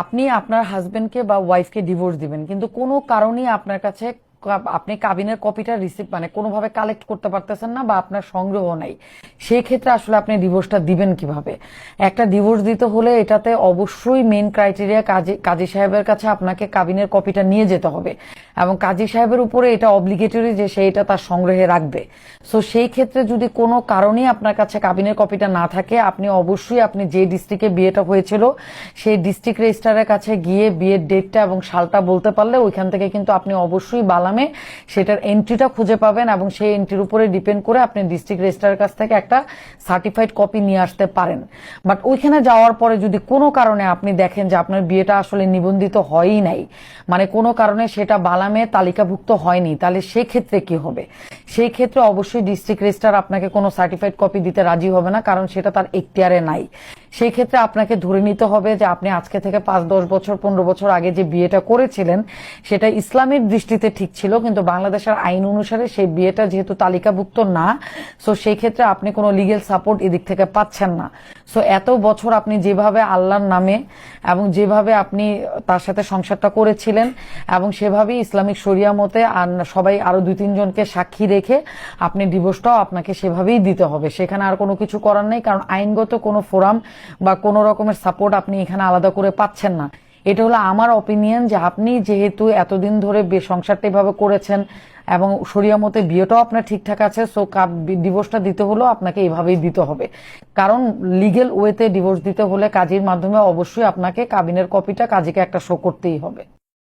আপনি আপনার হাজবেন্ডকে বা ওয়াইফকে ডিভোর্স দিবেন, কিন্তু কোনো কারণেই আপনার কাছে আপনি কাবিনের কপিটা রিসিভ মানে কোনোভাবে কালেক্ট করতে পারতেছেন না বা আপনার সংগ্রহ নাই। সেই ক্ষেত্রে আসলে আপনি ডিভোর্সটা দিবেন কিভাবে? একটা ডিভোর্স দিতে হলে এটাতে অবশ্যই মেইন ক্রাইটেরিয়া কাজী সাহেবের কাছে আপনাকে কাবিনের কপিটা নিয়ে যেতে হবে, এবং কাজী সাহেবের উপরে এটা অব্লিগেটরি যে সে এটা তার সংগ্রহে রাখবে। সো সেই ক্ষেত্রে যদি কোনো কারণেই আপনার কাছে কাবিনের কপিটা না থাকে, আপনি অবশ্যই আপনি যে ডিস্ট্রিক্টে বিয়েটা হয়েছিল সেই ডিস্ট্রিক্ট রেজিস্ট্রারের কাছে গিয়ে বিয়ের ডেটটা এবং সালটা বলতে পারলে ওইখান থেকে কিন্তু আপনি অবশ্যই বালামে সেটার এন্ট্রিটা খুঁজে পাবেন, এবং সেই এন্ট্রির উপরে ডিপেন্ড করে আপনি ডিস্ট্রিক্ট রেজিস্ট্রারের কাছ থেকে একটা সার্টিফাইড কপি নিয়ে আসতে পারেন। বাট ওইখানে যাওয়ার পরে যদি কোনো কারণে আপনি দেখেন যে আপনার বিয়েটা আসলে নিবন্ধিত হয়ই নাই, মানে কোনো কারণে সেটা বালামে তালিকাভুক্ত হয়নি, তাহলে সেই ক্ষেত্রে কি হবে? সেই ক্ষেত্রে অবশ্যই ডিস্ট্রিক্ট রেজিস্ট্রার আপনাকে কোনো সার্টিফাইড কপি দিতে রাজি হবে না, কারণ সেটা তার এখতিয়ারে নাই। সেই ক্ষেত্রে আপনাকে ধরে নিতে হবে যে আপনি আজকে থেকে 5-10 বছর 15 বছর আগে যে বিয়েটা করেছিলেন সেটা ইসলামের দৃষ্টিতে ঠিক ছিল, কিন্তু বাংলাদেশের আইন অনুসারে সেই বিয়েটা যেহেতু তালিকাভুক্ত না, সো সেই ক্ষেত্রে আপনি কোনো লিগেল সাপোর্ট এদিক থেকে পাচ্ছেন না। সো এত বছর আপনি যেভাবে আল্লাহর নামে এবং যেভাবে আপনি তার সাথে সংসারটা করেছিলেন এবং সেভাবেই ইসলামিক শরিয়া মতে আর সবাই আরো 2-3 জনকে সাক্ষী রেখে আপনি ডিভোর্সটাও আপনাকে সেভাবেই দিতে হবে। সেখানে আর কোনো কিছু করার নেই, কারণ আইনগত কোনো ফোরাম বা কোনো রকমের সাপোর্ট আপনি এখানে আলাদা করে পাচ্ছেন না। এটা হলো আমার অপিনিয়ন, যে আপনি যেহেতু এতদিন ধরে সংসারটা এভাবে করেছেন এবং শরিয়া মতে বিয়েটাও আপনার ঠিকঠাক আছে, সো ডিভোর্সটা দিতে হলেও আপনাকে এইভাবেই দিতে হবে। কারণ লিগেল ওয়েতে ডিভোর্স দিতে হলে কাজীর মাধ্যমে অবশ্যই আপনাকে কাবিনের কপিটা কাজীকে একটা শো করতেই হবে।